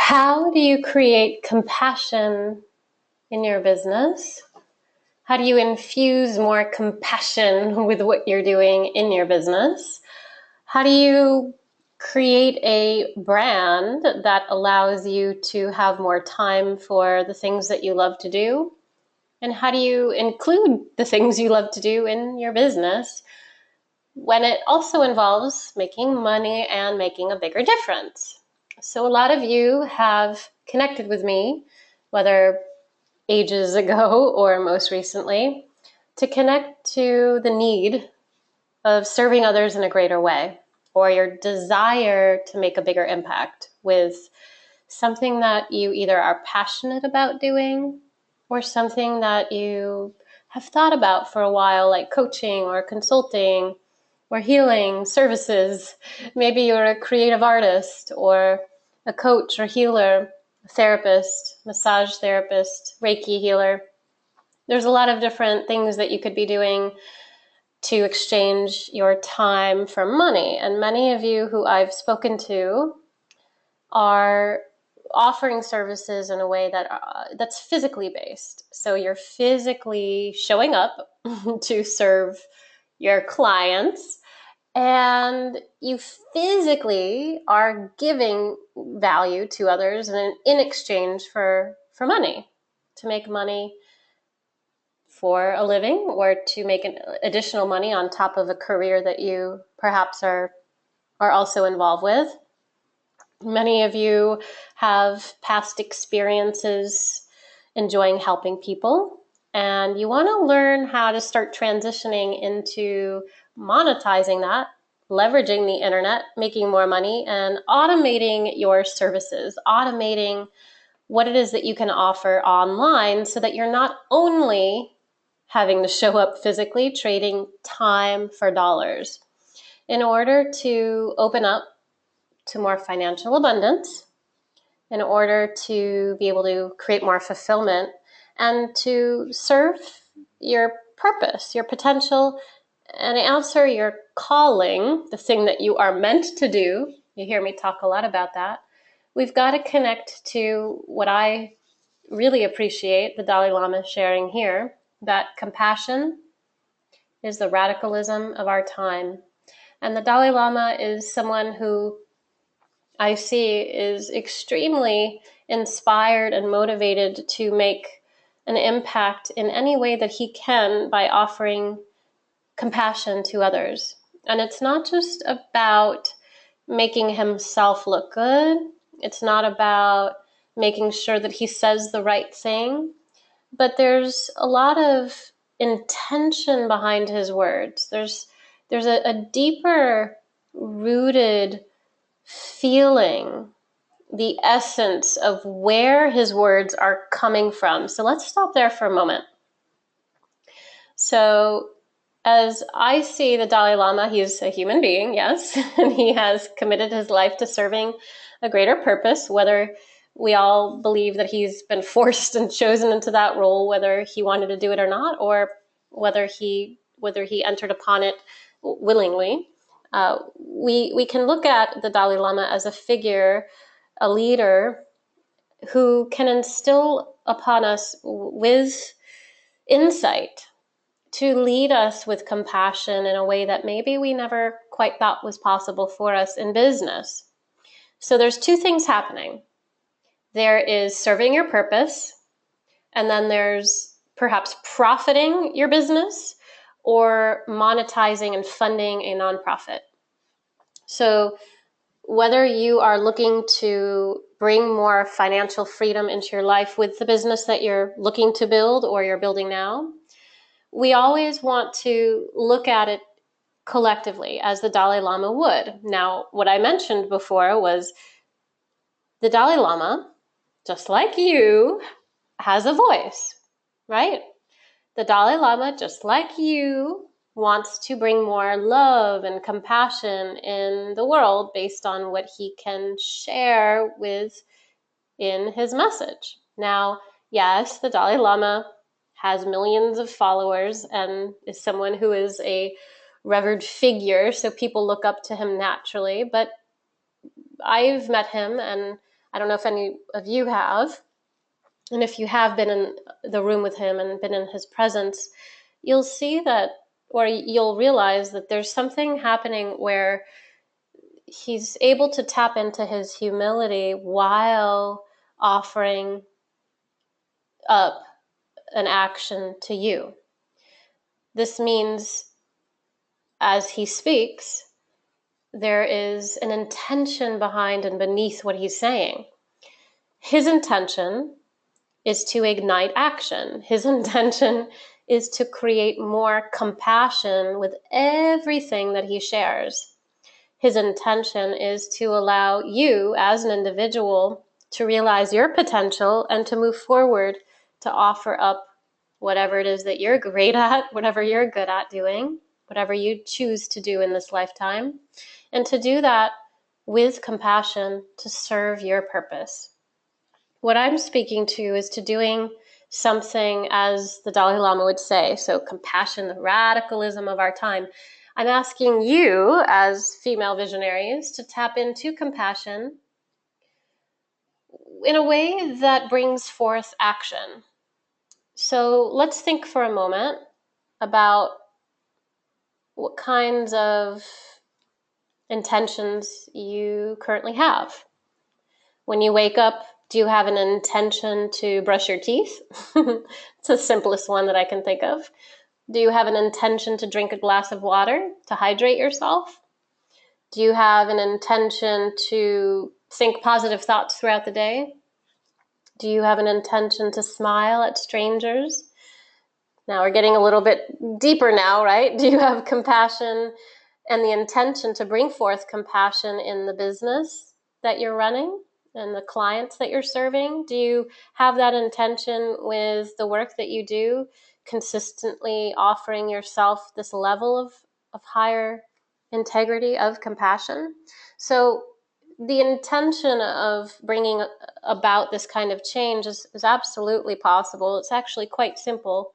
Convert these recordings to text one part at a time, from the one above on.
How do you create compassion in your business? How do you infuse more compassion with what you're doing in your business? How do you create a brand that allows you to have more time for the things that you love to do? And how do you include the things you love to do in your business when it also involves making money and making a bigger difference? So a lot of you have connected with me, whether ages ago or most recently, to connect to the need of serving others in a greater way, or your desire to make a bigger impact with something that you either are passionate about doing or something that you have thought about for a while, like coaching or consulting or healing services. Maybe you're a creative artist or a coach or healer, therapist, massage therapist, Reiki healer. There's a lot of different things that you could be doing to exchange your time for money. And many of you who I've spoken to are offering services in a way that's physically based. So you're physically showing up to serve your clients, and you physically are giving value to others in exchange for money, to make money for a living or to make additional money on top of a career that you perhaps are also involved with. Many of you have past experiences enjoying helping people, and you want to learn how to start transitioning into monetizing that, leveraging the internet, making more money, and automating your services, automating what it is that you can offer online so that you're not only having to show up physically, trading time for dollars. In order to open up to more financial abundance, in order to be able to create more fulfillment and to serve your purpose, your potential, and answer your calling, the thing that you are meant to do. You hear me talk a lot about that. We've got to connect to what I really appreciate the Dalai Lama sharing here, that compassion is the radicalism of our time. And the Dalai Lama is someone who I see is extremely inspired and motivated to make an impact in any way that he can by offering compassion to others. And it's not just about making himself look good. It's not about making sure that he says the right thing, but there's a lot of intention behind his words. There's a deeper rooted feeling, the essence of where his words are coming from. So let's stop there for a moment. So as I see the Dalai Lama, he's a human being, yes, and he has committed his life to serving a greater purpose, whether we all believe that he's been forced and chosen into that role, whether he wanted to do it or not, or whether he entered upon it willingly. We can look at the Dalai Lama as a figure, a leader who can instill upon us with insight, to lead us with compassion in a way that maybe we never quite thought was possible for us in business. So there's two things happening. There is serving your purpose, and then there's perhaps profiting your business or monetizing and funding a nonprofit. So whether you are looking to bring more financial freedom into your life with the business that you're looking to build or you're building now, we always want to look at it collectively, as the Dalai Lama would. Now, what I mentioned before was the Dalai Lama, just like you, has a voice, right? The Dalai Lama, just like you, wants to bring more love and compassion in the world based on what he can share in his message. Now, yes, the Dalai Lama has millions of followers and is someone who is a revered figure, so people look up to him naturally, but I've met him and I don't know if any of you have. And if you have been in the room with him and been in his presence, you'll see that, or you'll realize that there's something happening where he's able to tap into his humility while offering up an action to you. This means as he speaks, there is an intention behind and beneath what he's saying. His intention is to ignite action. His intention is to create more compassion with everything that he shares. His intention is to allow you as an individual to realize your potential and to move forward to offer up whatever it is that you're great at, whatever you're good at doing, whatever you choose to do in this lifetime, and to do that with compassion to serve your purpose. What I'm speaking to is to doing something, as the Dalai Lama would say, so compassion, the radicalism of our time. I'm asking you, as female visionaries, to tap into compassion in a way that brings forth action. So let's think for a moment about what kinds of intentions you currently have. When you wake up, do you have an intention to brush your teeth? It's the simplest one that I can think of. Do you have an intention to drink a glass of water to hydrate yourself? Do you have an intention to think positive thoughts throughout the day? Do you have an intention to smile at strangers? Now we're getting a little bit deeper now, right? Do you have compassion and the intention to bring forth compassion in the business that you're running and the clients that you're serving? Do you have that intention with the work that you do, consistently offering yourself this level of higher integrity of compassion? So the intention of bringing about this kind of change is absolutely possible. It's actually quite simple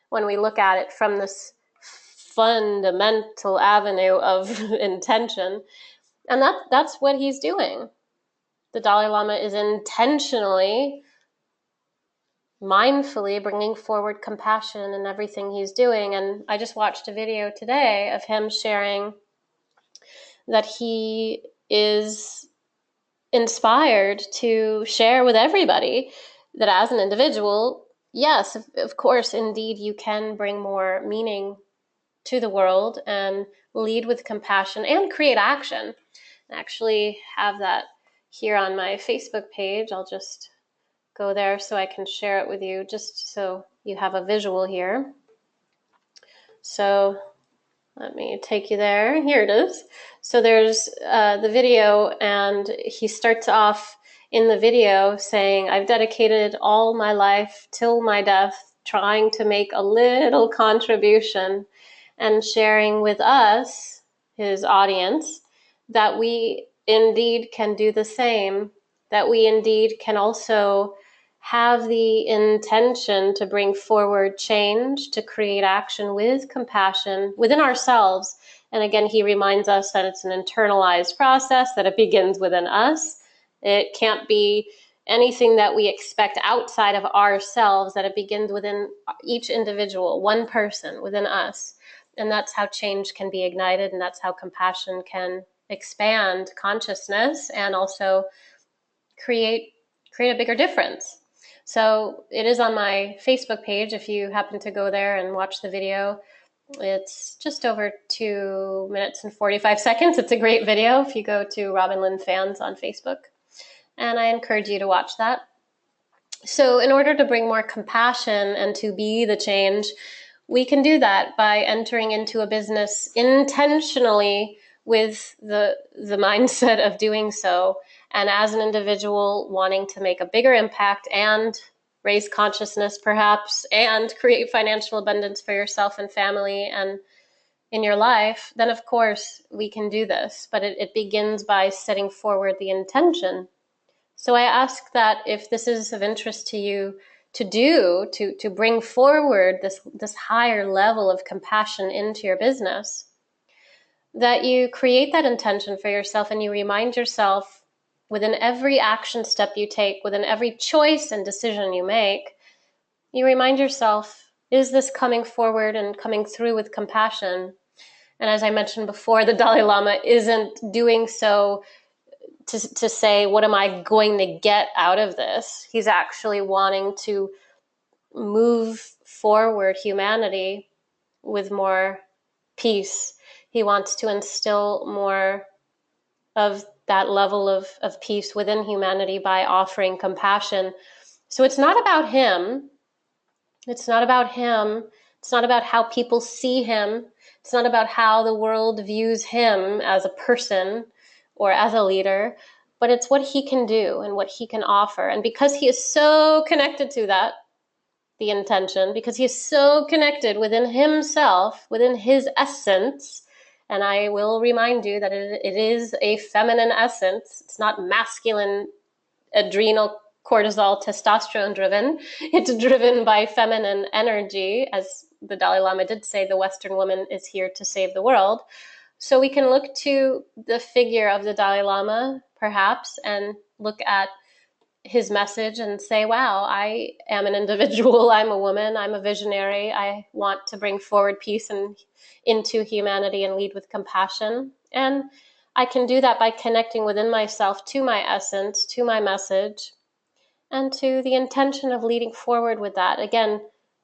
when we look at it from this fundamental avenue of intention. And that's what he's doing. The Dalai Lama is intentionally, mindfully bringing forward compassion in everything he's doing. And I just watched a video today of him sharing that he is inspired to share with everybody that as an individual, yes, of course, indeed, you can bring more meaning to the world and lead with compassion and create action. I actually have that here on my Facebook page. I'll just go there so I can share it with you, just so you have a visual here. So let me take you there. Here it is. So there's the video, and he starts off in the video saying, I've dedicated all my life till my death trying to make a little contribution and sharing with us, his audience, that we indeed can do the same, that we indeed can also have the intention to bring forward change, to create action with compassion within ourselves. And again, he reminds us that it's an internalized process, that it begins within us. It can't be anything that we expect outside of ourselves, that it begins within each individual, one person within us. And that's how change can be ignited, and that's how compassion can expand consciousness and also create a bigger difference. So it is on my Facebook page if you happen to go there and watch the video. It's just over 2 minutes and 45 seconds. It's a great video if you go to Robyn Linn Fans on Facebook. And I encourage you to watch that. So in order to bring more compassion and to be the change, we can do that by entering into a business intentionally with the mindset of doing so, and as an individual wanting to make a bigger impact and raise consciousness perhaps, and create financial abundance for yourself and family and in your life, then of course we can do this. But it begins by setting forward the intention. So I ask that if this is of interest to you, to bring forward this higher level of compassion into your business, that you create that intention for yourself and you remind yourself within every action step you take, within every choice and decision you make, you remind yourself, is this coming forward and coming through with compassion? And as I mentioned before, the Dalai Lama isn't doing so to say, what am I going to get out of this? He's actually wanting to move forward humanity with more peace. He wants to instill more of that level of peace within humanity by offering compassion. So it's not about him. It's not about him. It's not about how people see him. It's not about how the world views him as a person or as a leader, but it's what he can do and what he can offer. And because he is so connected to that, the intention, because he is so connected within himself, within his essence, and I will remind you that it is a feminine essence. It's not masculine, adrenal, cortisol, testosterone driven. It's driven by feminine energy. As the Dalai Lama did say, the Western woman is here to save the world. So we can look to the figure of the Dalai Lama, perhaps, and look at his message and say, wow, I am an individual, I'm a woman, I'm a visionary, I want to bring forward peace and into humanity and lead with compassion. And I can do that by connecting within myself to my essence, to my message, and to the intention of leading forward with that. Again,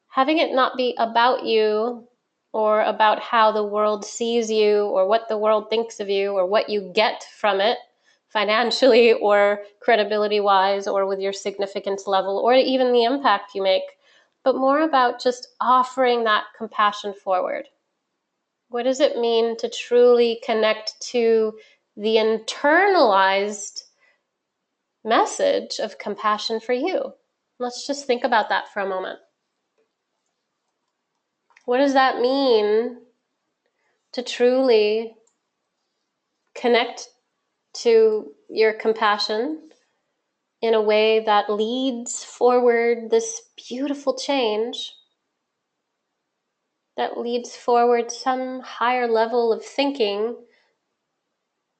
having it not be about you or about how the world sees you or what the world thinks of you or what you get from it financially or credibility-wise or with your significance level or even the impact you make, but more about just offering that compassion forward. What does it mean to truly connect to the internalized message of compassion for you? Let's just think about that for a moment. What does that mean to truly connect to your compassion in a way that leads forward this beautiful change, that leads forward some higher level of thinking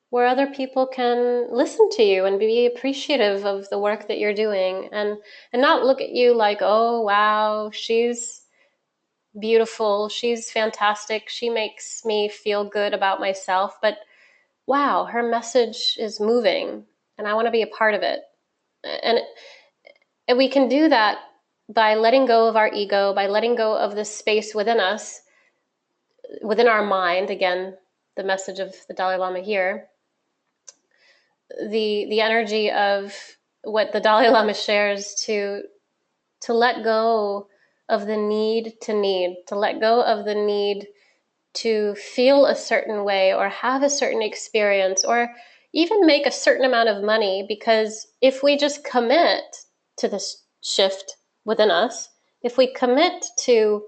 where other people can listen to you and be appreciative of the work that you're doing and not look at you like, oh, wow, she's beautiful, she's fantastic, she makes me feel good about myself, but wow, her message is moving and I want to be a part of it. And we can do that by letting go of our ego, by letting go of the space within us, within our mind. Again, the message of the Dalai Lama here, the energy of what the Dalai Lama shares to let go of the need, to let go of the need to feel a certain way or have a certain experience or even make a certain amount of money, because if we just commit to this shift within us, if we commit to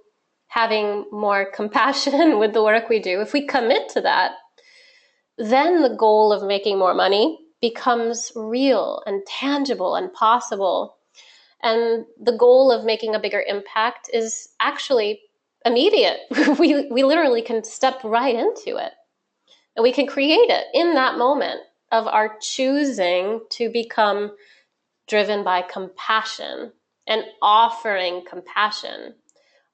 having more compassion with the work we do, if we commit to that, then the goal of making more money becomes real and tangible and possible. And the goal of making a bigger impact is actually immediate. We literally can step right into it. And we can create it in that moment of our choosing to become driven by compassion and offering compassion.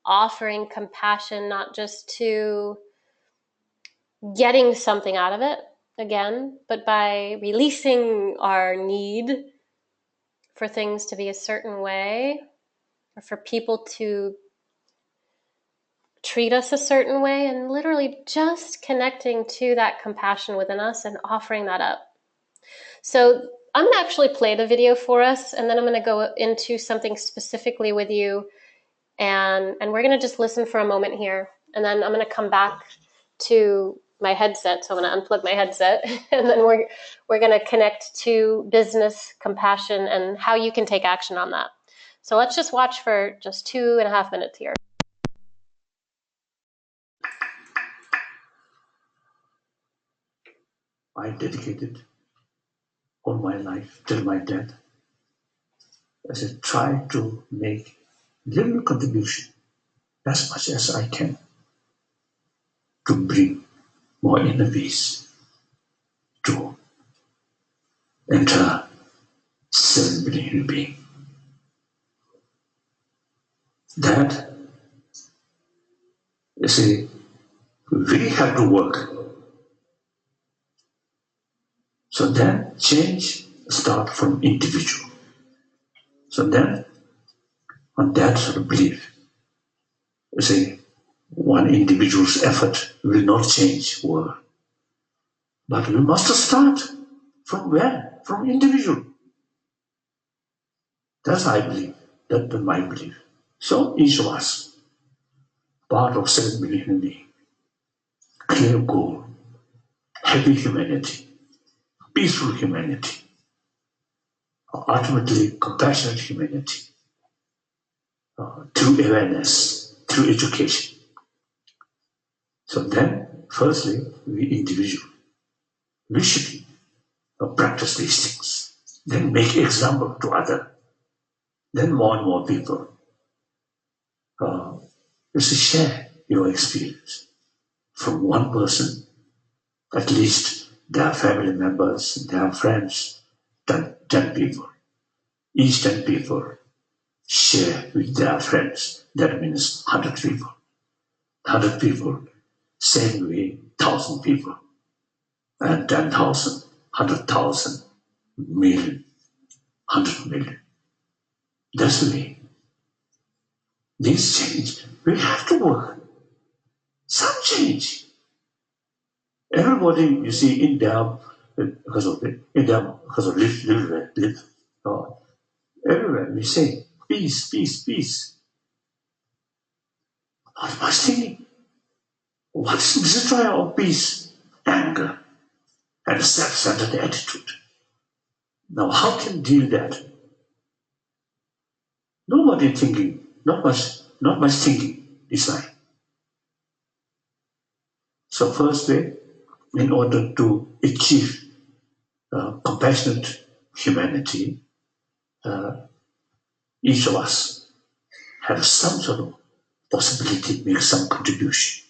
Offering compassion not just to getting something out of it, again, but by releasing our need for things to be a certain way or for people to treat us a certain way, and literally just connecting to that compassion within us and offering that up. So I'm going to actually play the video for us, and then I'm going to go into something specifically with you, and we're going to just listen for a moment here, and then I'm going to come back to my headset. So I'm going to unplug my headset, and then we're going to connect to business compassion and how you can take action on that. So let's just watch for just 2.5 minutes here. I dedicated all my life till my death as I try to make little contribution as much as I can to bring more inner peace to enter 7 billion human beings. That, you see, we have to work. So then change start from individual. So then on that sort of belief, you see, one individual's effort will not change world. But we must start from where? From individual. That's I believe. That's my belief. So each of us, part of 7 billion human beings, clear goal, happy humanity, peaceful humanity, ultimately compassionate humanity, through awareness, through education. So then, firstly, we individual, we should practice these things. Then make example to other. Then more and more people you should share your experience from one person, at least their family members, their friends, 10 people. Each 10 people share with their friends. That means 100 people. 100 people, same way, 1,000 people. And 10,000, 100,000, million, 100 million. That's the way. This change, we have to work. Some change. Everybody, you see, in their, because of live, everywhere we say, peace, peace, peace. What much thinking? What's the destroyer of peace? Anger and a self-centered attitude. Now, how can you deal that? Nobody thinking, not much thinking this time. So firstly, in order to achieve compassionate humanity, each of us have some sort of possibility to make some contribution.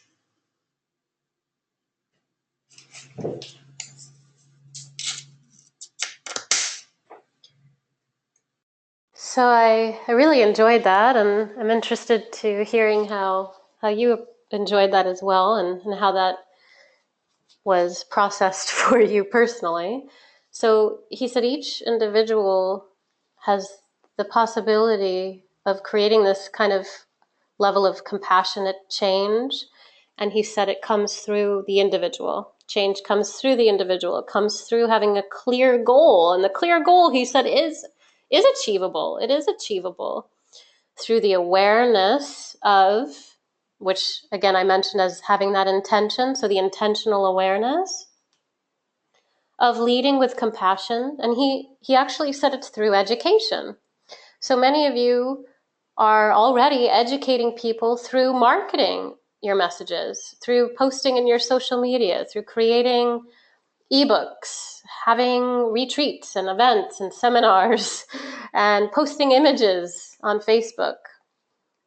So I really enjoyed that, and I'm interested to hearing how you enjoyed that as well, and how that was processed for you personally. So he said each individual has the possibility of creating this kind of level of compassionate change. And he said it comes through the individual. Change comes through the individual. It comes through having a clear goal. And the clear goal, he said, is achievable. It is achievable through the awareness of, which again I mentioned as having that intention, so the intentional awareness of leading with compassion. And he actually said it's through education. So many of you are already educating people through marketing your messages, through posting in your social media, through creating ebooks, having retreats and events and seminars, and posting images on Facebook,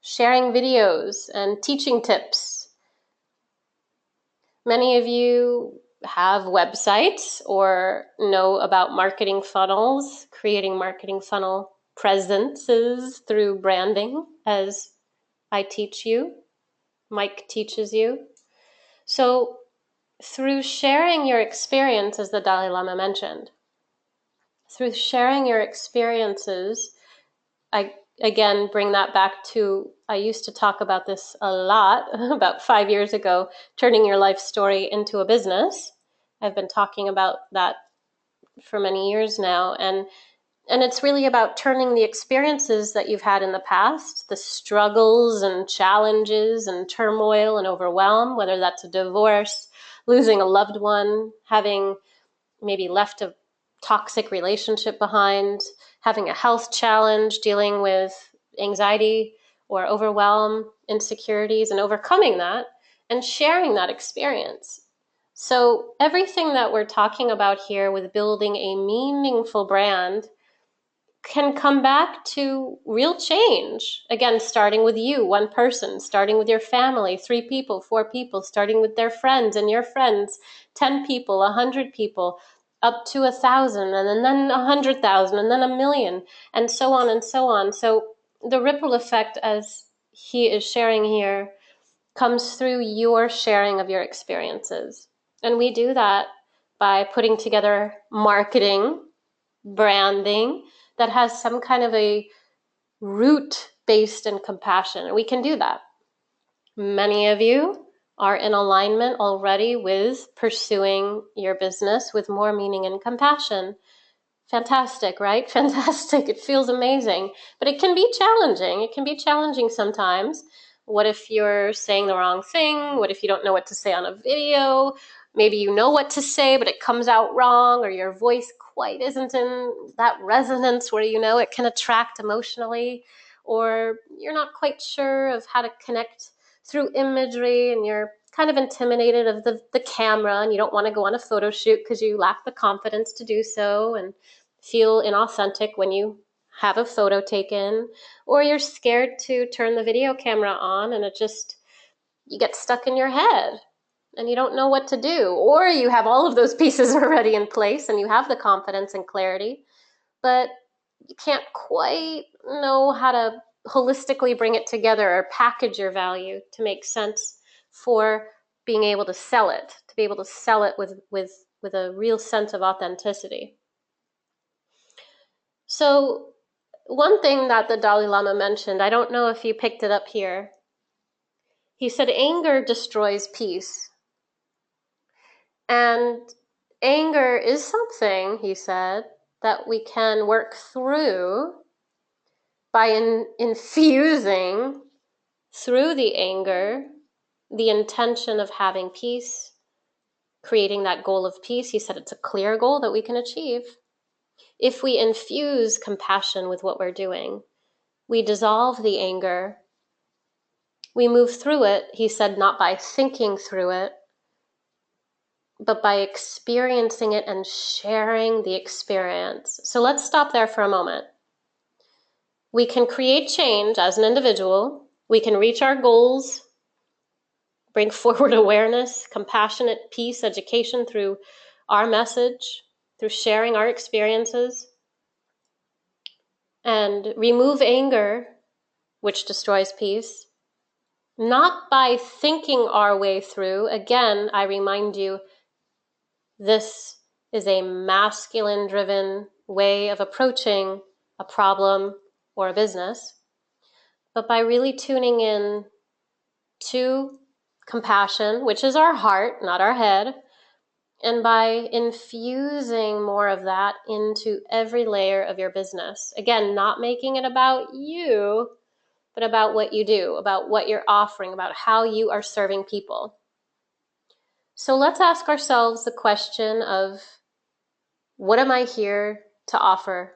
sharing videos and teaching tips. Many of you have websites or know about marketing funnels, creating marketing funnel presences through branding, as I teach you, Mike teaches you. So through sharing your experience, as the Dalai Lama mentioned, through sharing your experiences, I again bring that back to, I used to talk about this a lot about 5 years ago, turning your life story into a business. I've been talking about that for many years now, and it's really about turning the experiences that you've had in the past, the struggles and challenges and turmoil and overwhelm, whether that's a divorce, losing a loved one, having maybe left a toxic relationship behind, having a health challenge, dealing with anxiety or overwhelm, insecurities, and overcoming that, and sharing that experience. So everything that we're talking about here with building a meaningful brand can come back to real change. Again, starting with you, one person, starting with your family, 3 people, 4 people, starting with their friends and your friends, 10 people, 100 people, up to 1,000, and then 100,000, and then 1,000,000, and so on and so on. So the ripple effect, as he is sharing here, comes through your sharing of your experiences. And we do that by putting together marketing, branding that has some kind of a root based in compassion. And we can do that. Many of you are in alignment already with pursuing your business with more meaning and compassion. Fantastic, right? Fantastic. It feels amazing. But it can be challenging. It can be challenging sometimes. What if you're saying the wrong thing? What if you don't know what to say on a video? Maybe you know what to say, but it comes out wrong, or your voice quite isn't in that resonance where you know it can attract emotionally, or you're not quite sure of how to connect through imagery, and you're kind of intimidated of the camera, and you don't want to go on a photo shoot because you lack the confidence to do so and feel inauthentic when you have a photo taken, or you're scared to turn the video camera on and you get stuck in your head and you don't know what to do, or you have all of those pieces already in place and you have the confidence and clarity, but you can't quite know how to holistically bring it together or package your value to make sense for being able to sell it, with a real sense of authenticity. So one thing that the Dalai Lama mentioned, I don't know if you picked it up here. He said anger destroys peace. And anger is something, he said, that we can work through by infusing through the anger the intention of having peace, creating that goal of peace. He said it's a clear goal that we can achieve. If we infuse compassion with what we're doing, we dissolve the anger. We move through it, he said, not by thinking through it, but by experiencing it and sharing the experience. So let's stop there for a moment. We can create change as an individual. We can reach our goals, bring forward awareness, compassionate peace, education through our message, through sharing our experiences, and remove anger, which destroys peace, not by thinking our way through. Again, I remind you, this is a masculine-driven way of approaching a problem or a business, but by really tuning in to compassion, which is our heart, not our head, and by infusing more of that into every layer of your business. Again, not making it about you, but about what you do, about what you're offering, about how you are serving people. So let's ask ourselves the question of, what am I here to offer?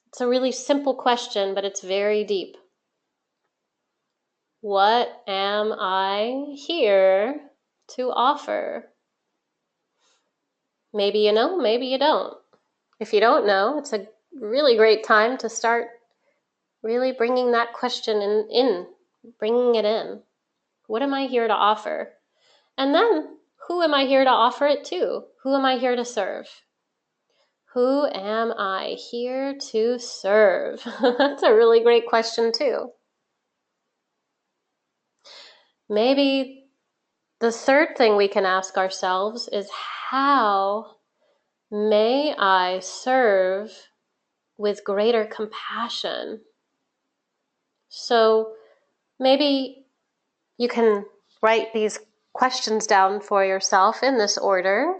It's a really simple question, but it's very deep. What am I here to offer? Maybe you know, maybe you don't. If you don't know, it's a really great time to start really bringing that question in, bringing it in. What am I here to offer? And then, who am I here to offer it to? Who am I here to serve? Who am I here to serve? That's a really great question too. Maybe the third thing we can ask ourselves is, how may I serve with greater compassion? So maybe you can write these questions down for yourself in this order.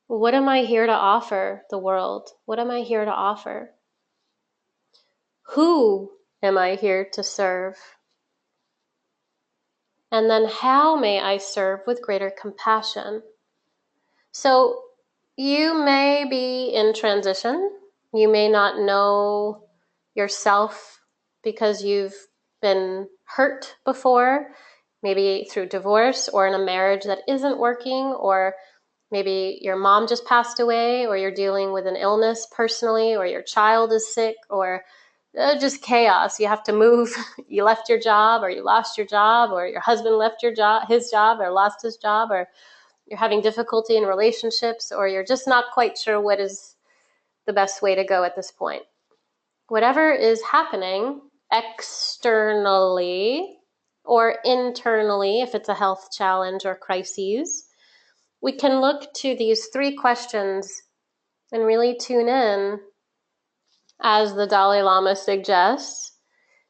What am I here to offer the world? What am I here to offer? Who am I here to serve? And then how may I serve with greater compassion? So you may be in transition. You may not know yourself because you've been hurt before, maybe through divorce or in a marriage that isn't working, or maybe your mom just passed away, or you're dealing with an illness personally, or your child is sick, or just chaos. You have to move. You left your job, or you lost your job, or your husband left his job or lost his job, or you're having difficulty in relationships, or you're just not quite sure what is the best way to go at this point. Whatever is happening externally or internally, if it's a health challenge or crises, we can look to these 3 questions and really tune in, as the Dalai Lama suggests,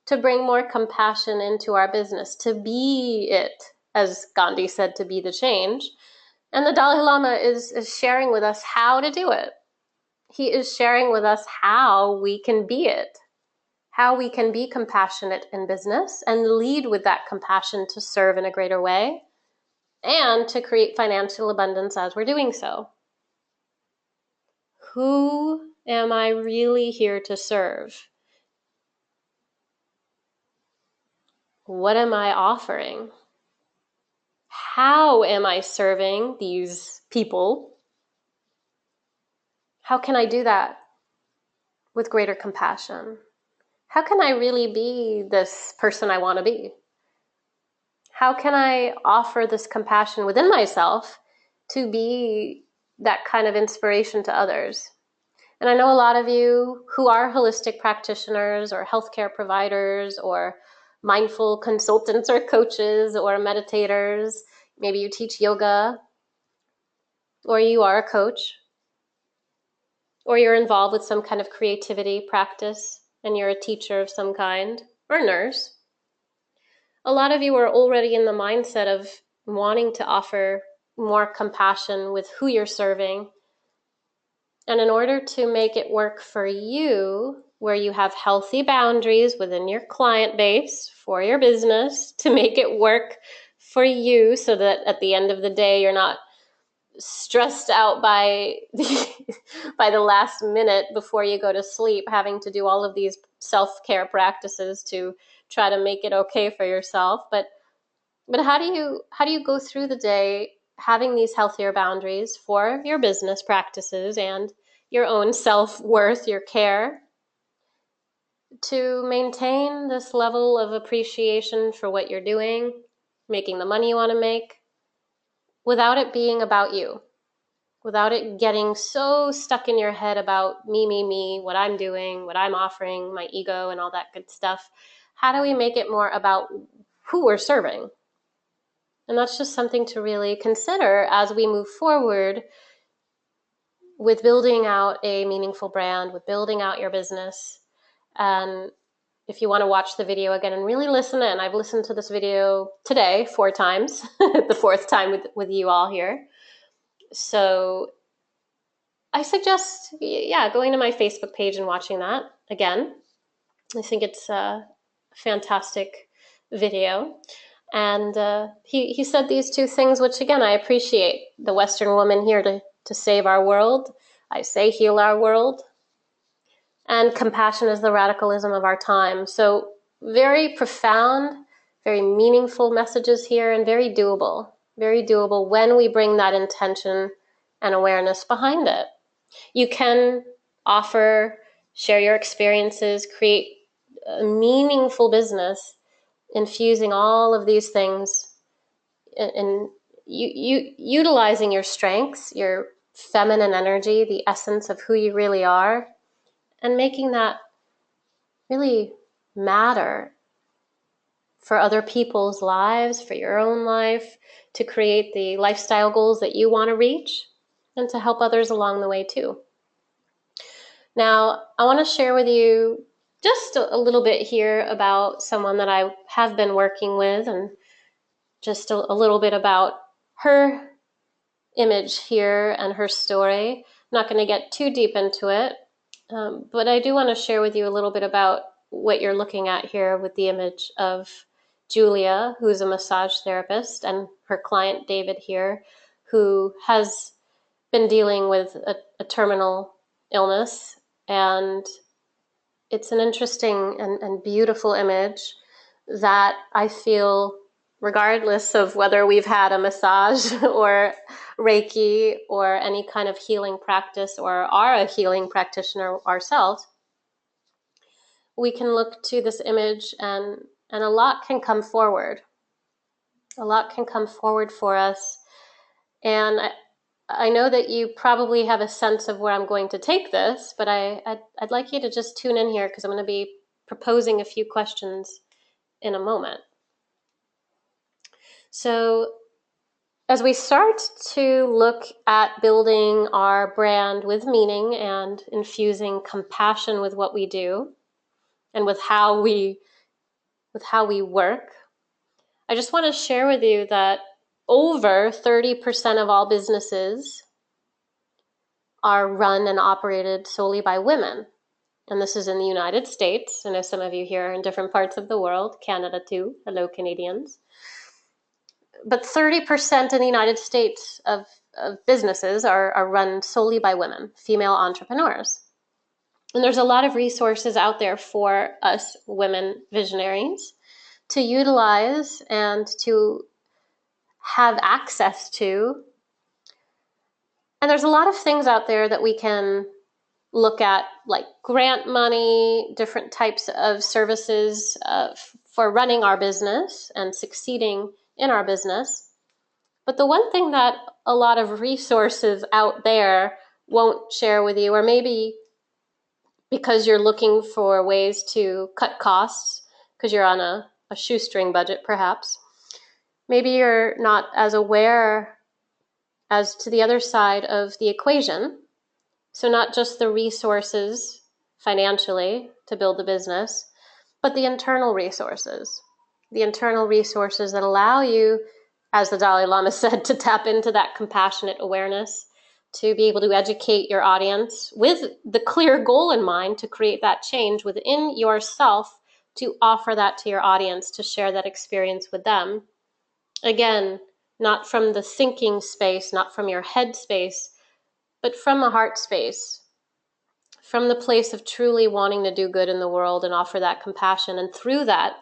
to bring more compassion into our business, to be it, as Gandhi said, to be the change. And the Dalai Lama is sharing with us how to do it. He is sharing with us how we can be it, how we can be compassionate in business and lead with that compassion to serve in a greater way and to create financial abundance as we're doing so. Who am I really here to serve? What am I offering? How am I serving these people? How can I do that with greater compassion? How can I really be this person I want to be? How can I offer this compassion within myself to be that kind of inspiration to others? And I know a lot of you who are holistic practitioners or healthcare providers or mindful consultants or coaches or meditators. Maybe you teach yoga, or you are a coach, or you're involved with some kind of creativity practice and you're a teacher of some kind, or nurse. A lot of you are already in the mindset of wanting to offer more compassion with who you're serving. And in order to make it work for you, where you have healthy boundaries within your client base for your business, to make it work for you so that at the end of the day, you're not stressed out by by the last minute before you go to sleep, having to do all of these self-care practices to try to make it okay for yourself. But how do you go through the day having these healthier boundaries for your business practices and your own self-worth, your care, to maintain this level of appreciation for what you're doing, making the money you want to make, without it being about you, without it getting so stuck in your head about me, what I'm doing, what I'm offering, my ego and all that good stuff? How do we make it more about who we're serving? And that's just something to really consider as we move forward with building out a meaningful brand, with building out your business. And if you want to watch the video again and really listen in, I've listened to this video today 4 times, the 4th time with you all here. So I suggest, going to my Facebook page and watching that again. I think it's a fantastic video. And he said these 2 things, which again, I appreciate. The Western woman here to save our world. I say heal our world. And compassion is the radicalism of our time. So very profound, very meaningful messages here, and very doable when we bring that intention and awareness behind it. You can share your experiences, create a meaningful business, infusing all of these things and utilizing your strengths, your feminine energy, the essence of who you really are, and making that really matter for other people's lives, for your own life, to create the lifestyle goals that you want to reach, and to help others along the way too. Now, I want to share with you just a little bit here about someone that I have been working with, and just a little bit about her image here and her story. I'm not going to get too deep into it, but I do want to share with you a little bit about what you're looking at here with the image of Julia, who's a massage therapist, and her client David here, who has been dealing with a terminal illness. And it's an interesting and beautiful image that I feel, regardless of whether we've had a massage or Reiki or any kind of healing practice or are a healing practitioner ourselves, we can look to this image and a lot can come forward. A lot can come forward for us And I know that you probably have a sense of where I'm going to take this, but I'd like you to just tune in here because I'm going to be proposing a few questions in a moment. So as we start to look at building our brand with meaning and infusing compassion with what we do and with how we work, I just want to share with you that over 30% of all businesses are run and operated solely by women. And this is in the United States. I know some of you here are in different parts of the world, Canada too. Hello, Canadians. But 30% in the United States of businesses are run solely by women, female entrepreneurs. And there's a lot of resources out there for us women visionaries to utilize and to have access to. And there's a lot of things out there that we can look at, like grant money, different types of services for running our business and succeeding in our business. But the one thing that a lot of resources out there won't share with you, or maybe because you're looking for ways to cut costs, because you're on a shoestring budget perhaps, maybe you're not as aware as to the other side of the equation. So not just the resources financially to build the business, but the internal resources that allow you, as the Dalai Lama said, to tap into that compassionate awareness, to be able to educate your audience with the clear goal in mind to create that change within yourself, to offer that to your audience, to share that experience with them. Again, not from the thinking space, not from your head space, but from a heart space, from the place of truly wanting to do good in the world and offer that compassion. And through that,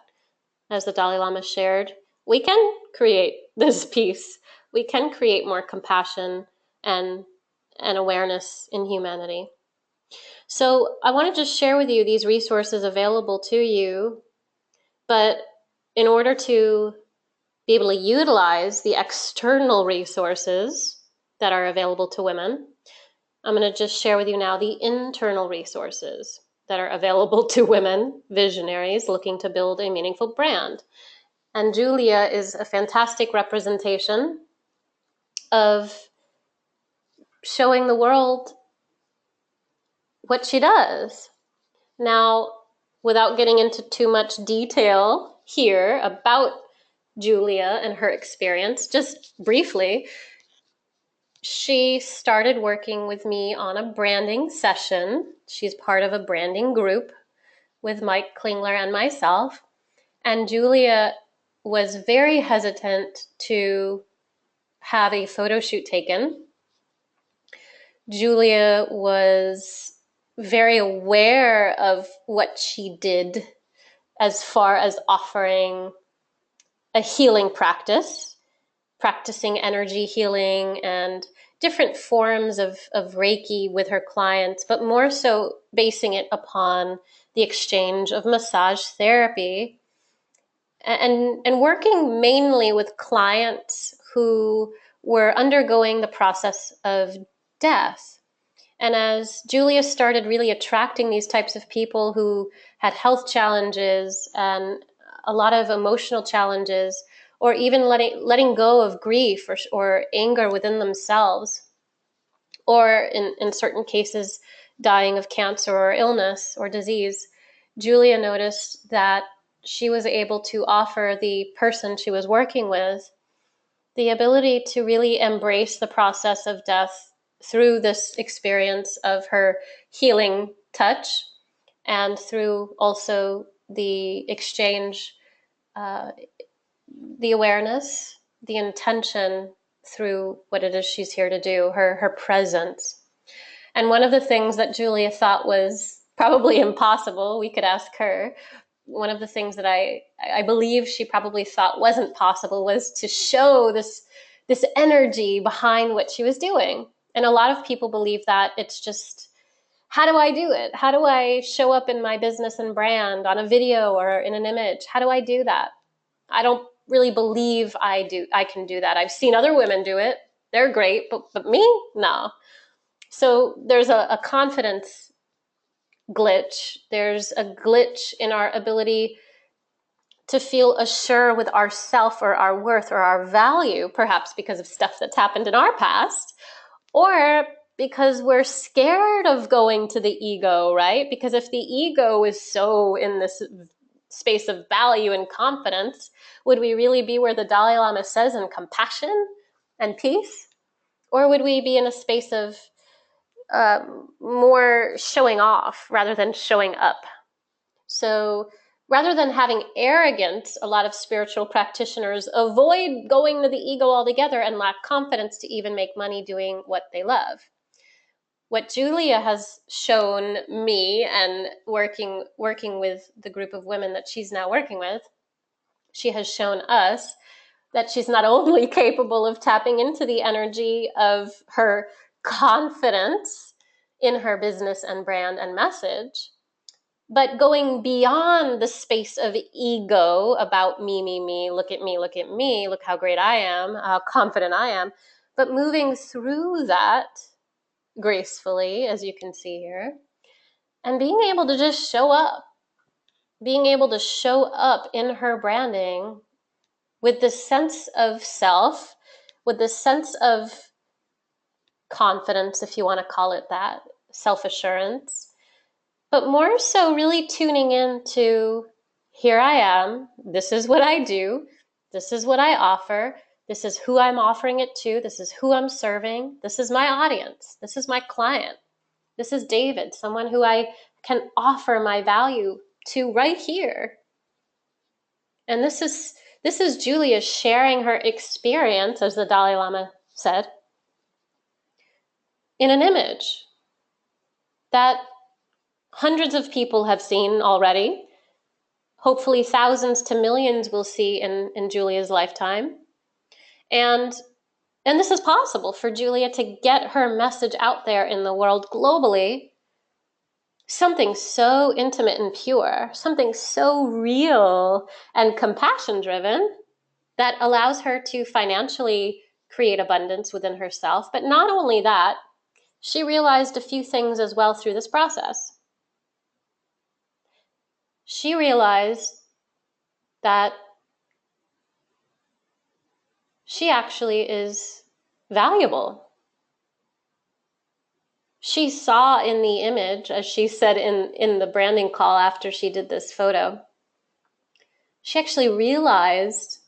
as the Dalai Lama shared, we can create this peace. We can create more compassion and awareness in humanity. So I want to just share with you these resources available to you, but in order to be able to utilize the external resources that are available to women, I'm going to just share with you now the internal resources that are available to women visionaries looking to build a meaningful brand. And Julia is a fantastic representation of showing the world what she does. Now, without getting into too much detail here about Julia and her experience, just briefly, she started working with me on a branding session. She's part of a branding group with Mike Klingler and myself. And Julia was very hesitant to have a photo shoot taken. Julia was very aware of what she did as far as offering a healing practice, practicing energy healing and different forms of Reiki with her clients, but more so basing it upon the exchange of massage therapy and working mainly with clients who were undergoing the process of death. And as Julia started really attracting these types of people who had health challenges and a lot of emotional challenges, or even letting go of grief or anger within themselves, or in certain cases, dying of cancer or illness or disease, Julia noticed that she was able to offer the person she was working with the ability to really embrace the process of death through this experience of her healing touch and through also the exchange, the awareness, the intention through what it is she's here to do, her presence. And one of the things that Julia thought was probably impossible, we could ask her, one of the things that I believe she probably thought wasn't possible was to show this energy behind what she was doing. And a lot of people believe that it's just, how do I do it? How do I show up in my business and brand on a video or in an image? How do I do that? I don't really believe I can do that. I've seen other women do it. They're great, but me? No. So there's a confidence glitch. There's a glitch in our ability to feel assured with our self or our worth or our value, perhaps because of stuff that's happened in our past, or because we're scared of going to the ego, right? Because if the ego is so in this space of value and confidence, would we really be where the Dalai Lama says in compassion and peace? Or would we be in a space of more showing off rather than showing up? So rather than having arrogance, a lot of spiritual practitioners avoid going to the ego altogether and lack confidence to even make money doing what they love. What Julia has shown me, and working with the group of women that she's now working with, she has shown us that she's not only capable of tapping into the energy of her confidence in her business and brand and message, but going beyond the space of ego about me, look at me, look how great I am, how confident I am, but moving through that gracefully, as you can see here, and being able to just show up, being able to show up in her branding with this sense of self, with this sense of confidence, if you want to call it that, self-assurance, but more so really tuning into, here I am, this is what I do, this is what I offer, this is who I'm offering it to, this is who I'm serving, this is my audience, this is my client, this is David, someone who I can offer my value to right here. And this is Julia sharing her experience, as the Dalai Lama said, in an image that hundreds of people have seen already. Hopefully thousands to millions will see in Julia's lifetime. And this is possible for Julia to get her message out there in the world globally. Something so intimate and pure, something so real and compassion-driven that allows her to financially create abundance within herself. But not only that, she realized a few things as well through this process. She realized that she actually is valuable. She saw in the image, as she said in the branding call after she did this photo, she actually realized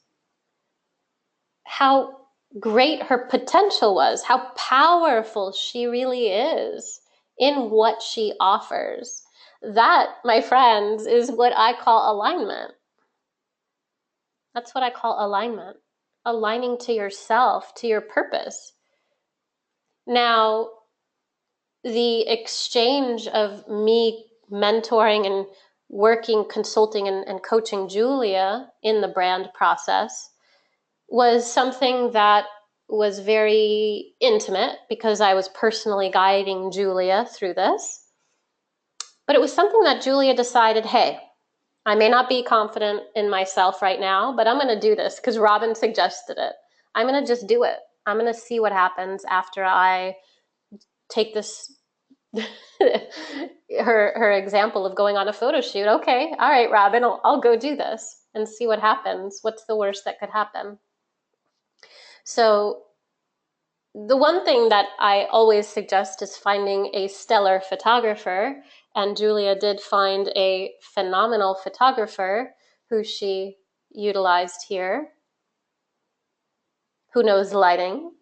how great her potential was, how powerful she really is in what she offers. That, my friends, is what I call alignment. That's what I call alignment. Aligning to yourself, to your purpose. Now, the exchange of me mentoring and working, consulting, and coaching Julia in the brand process was something that was very intimate because I was personally guiding Julia through this. But it was something that Julia decided, hey, I may not be confident in myself right now, but I'm going to do this because Robyn suggested it. I'm going to just do it. I'm going to see what happens after I take this her example of going on a photo shoot. Okay, all right, Robyn, I'll go do this and see what happens. What's the worst that could happen? So the one thing that I always suggest is finding a stellar photographer, and Julia did find a phenomenal photographer who she utilized here, who knows lighting,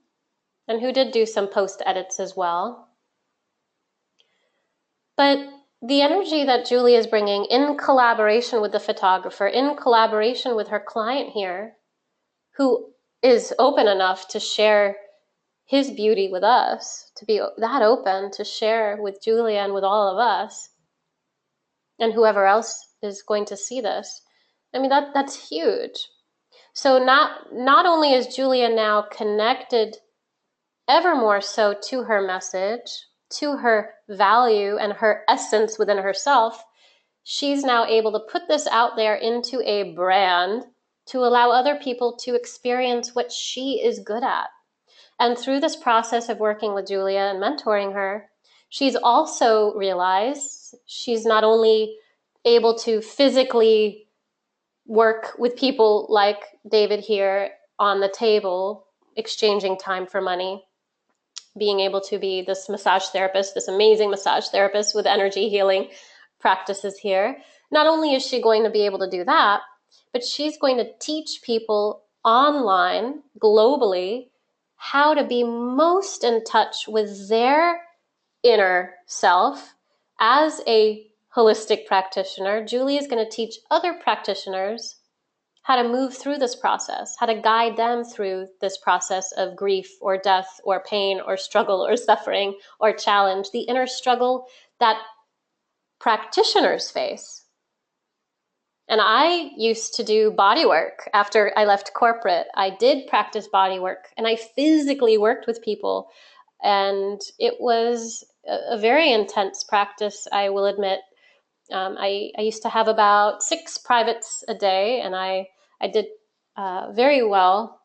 and who did do some post edits as well. But the energy that Julia is bringing in collaboration with the photographer, in collaboration with her client here, who is open enough to share his beauty with us, to be that open to share with Julia and with all of us, and whoever else is going to see this. I mean, that's huge. So not only is Julia now connected ever more so to her message, to her value and her essence within herself, she's now able to put this out there into a brand to allow other people to experience what she is good at. And through this process of working with Julia and mentoring her, she's also realized she's not only able to physically work with people like David here on the table, exchanging time for money, being able to be this massage therapist, this amazing massage therapist with energy healing practices here. Not only is she going to be able to do that, but she's going to teach people online, globally, how to be most in touch with their inner self. As a holistic practitioner, Julie is going to teach other practitioners how to move through this process, how to guide them through this process of grief or death or pain or struggle or suffering or challenge, the inner struggle that practitioners face. And I used to do body work after I left corporate. I did practice body work and I physically worked with people. And it was a very intense practice, I will admit. I used to have about 6 privates a day, and I did very well.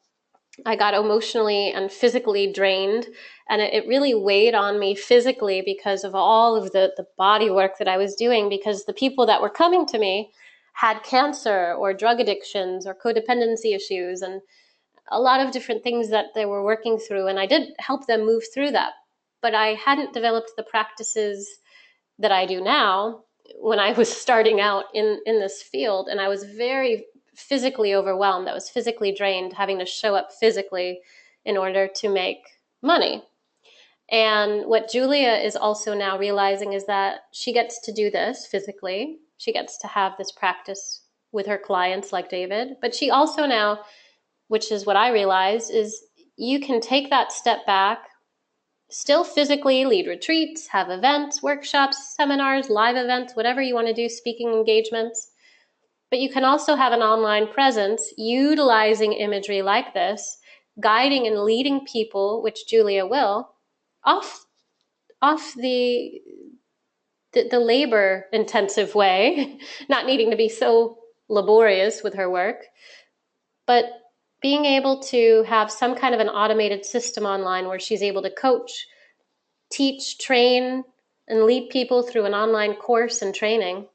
I got emotionally and physically drained, and it really weighed on me physically because of all of the body work that I was doing, because the people that were coming to me had cancer or drug addictions or codependency issues and a lot of different things that they were working through, and I did help them move through that. But I hadn't developed the practices that I do now when I was starting out in this field, and I was very physically overwhelmed. I was physically drained, having to show up physically in order to make money. And what Julia is also now realizing is that she gets to do this physically. She gets to have this practice with her clients like David. But she also now, which is what I realized, is you can take that step back, still physically lead retreats, have events, workshops, seminars, live events, whatever you want to do, speaking engagements. But you can also have an online presence utilizing imagery like this, guiding and leading people, which Julia will, off the labor intensive way, not needing to be so laborious with her work, but being able to have some kind of an automated system online where she's able to coach, teach, train, and lead people through an online course and training,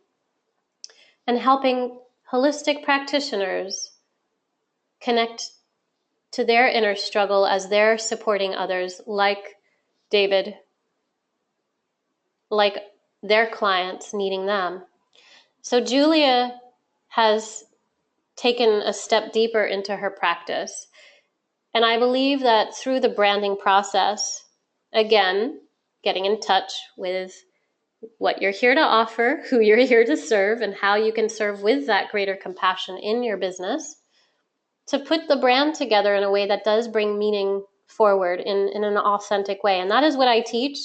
and helping holistic practitioners connect to their inner struggle as they're supporting others like David, like their clients needing them. So Julia has taken a step deeper into her practice. And I believe that through the branding process, again, getting in touch with what you're here to offer, who you're here to serve, and how you can serve with that greater compassion in your business, to put the brand together in a way that does bring meaning forward in an authentic way. And that is what I teach.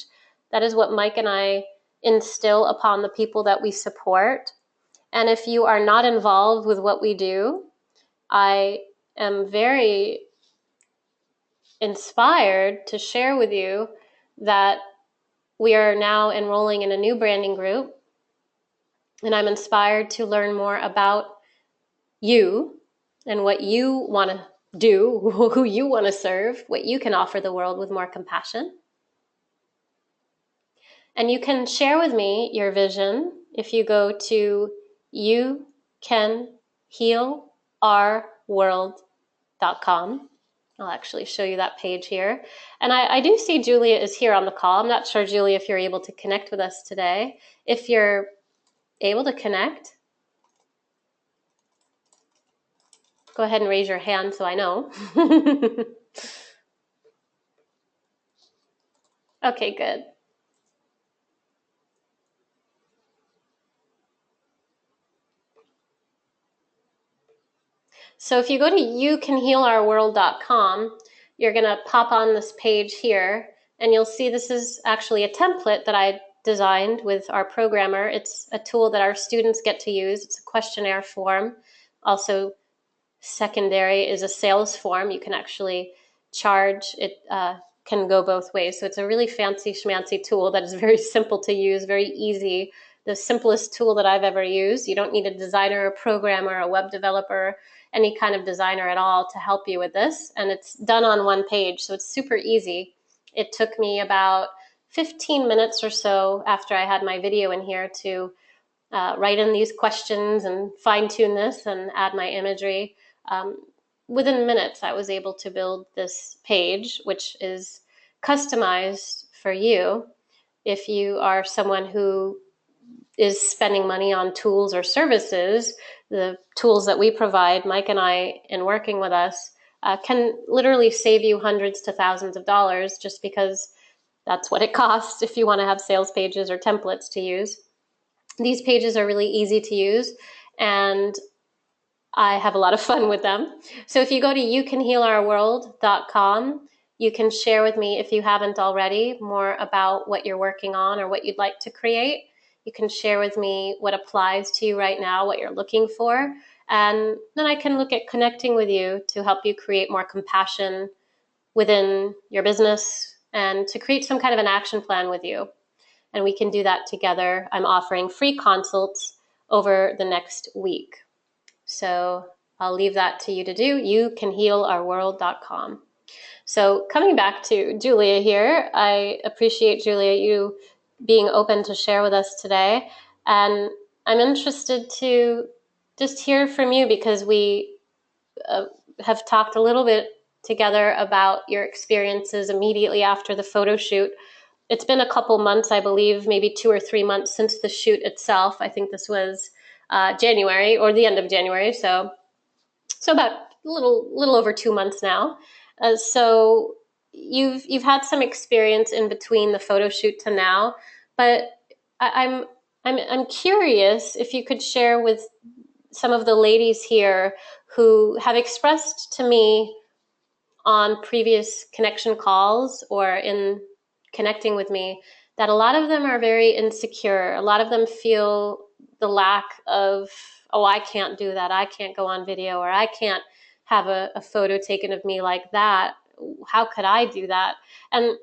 That is what Mike and I instill upon the people that we support. And if you are not involved with what we do, I am very inspired to share with you that we are now enrolling in a new branding group, and I'm inspired to learn more about you and what you want to do, who you want to serve, what you can offer the world with more compassion. And you can share with me your vision if you go to youcanhealourworld.com. I'll actually show you that page here. And I do see Julia is here on the call. I'm not sure, Julia, if you're able to connect with us today. If you're able to connect, go ahead and raise your hand so I know. Okay, good. So if you go to youcanhealourworld.com, you're going to pop on this page here, and you'll see this is actually a template that I designed with our programmer. It's a tool that our students get to use. It's a questionnaire form. Also, secondary is a sales form. You can actually charge. It can go both ways. So it's a really fancy schmancy tool that is very simple to use, very easy. The simplest tool that I've ever used. You don't need a designer, a programmer, a web developer. any kind of designer at all to help you with this. And it's done on one page, so it's super easy. It took me about 15 minutes or so after I had my video in here to write in these questions and fine tune this and add my imagery. Within minutes, I was able to build this page, which is customized for you if you are someone who is spending money on tools or services. The tools that we provide, Mike and I, in working with us, can literally save you hundreds to thousands of dollars just because that's what it costs if you want to have sales pages or templates to use. These pages are really easy to use, and I have a lot of fun with them. So if you go to youcanhealourworld.com, you can share with me, if you haven't already, more about what you're working on or what you'd like to create. You can share with me what applies to you right now, what you're looking for, and then I can look at connecting with you to help you create more compassion within your business and to create some kind of an action plan with you. And we can do that together. I'm offering free consults over the next week. So I'll leave that to you to do. youcanhealourworld.com. So coming back to Julia here, I appreciate, Julia, you being open to share with us today. And I'm interested to just hear from you because we have talked a little bit together about your experiences immediately after the photo shoot. It's been a couple months, I believe, maybe 2 or 3 months since the shoot itself. I think this was January or the end of January, so about a little over 2 months now. So you've had some experience in between the photo shoot to now, but I'm curious if you could share with some of the ladies here who have expressed to me on previous connection calls or in connecting with me that a lot of them are very insecure. A lot of them feel the lack of, oh, I can't do that. I can't go on video, or I can't have a photo taken of me like that. How could I do that? And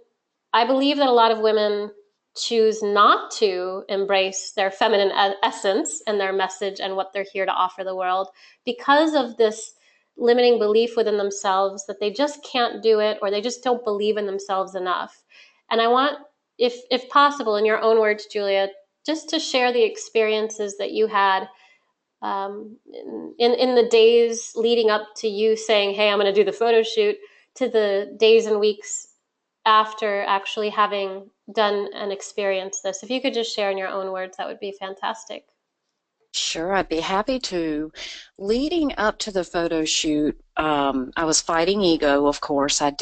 I believe that a lot of women choose not to embrace their feminine essence and their message and what they're here to offer the world because of this limiting belief within themselves that they just can't do it, or they just don't believe in themselves enough. And I want, if possible, in your own words, Julia, just to share the experiences that you had in the days leading up to you saying, hey, I'm going to do the photo shoot, to the days and weeks after actually having done and experienced this. If you could just share in your own words, that would be fantastic. Sure, I'd be happy to. Leading up to the photo shoot, I was fighting ego, of course. I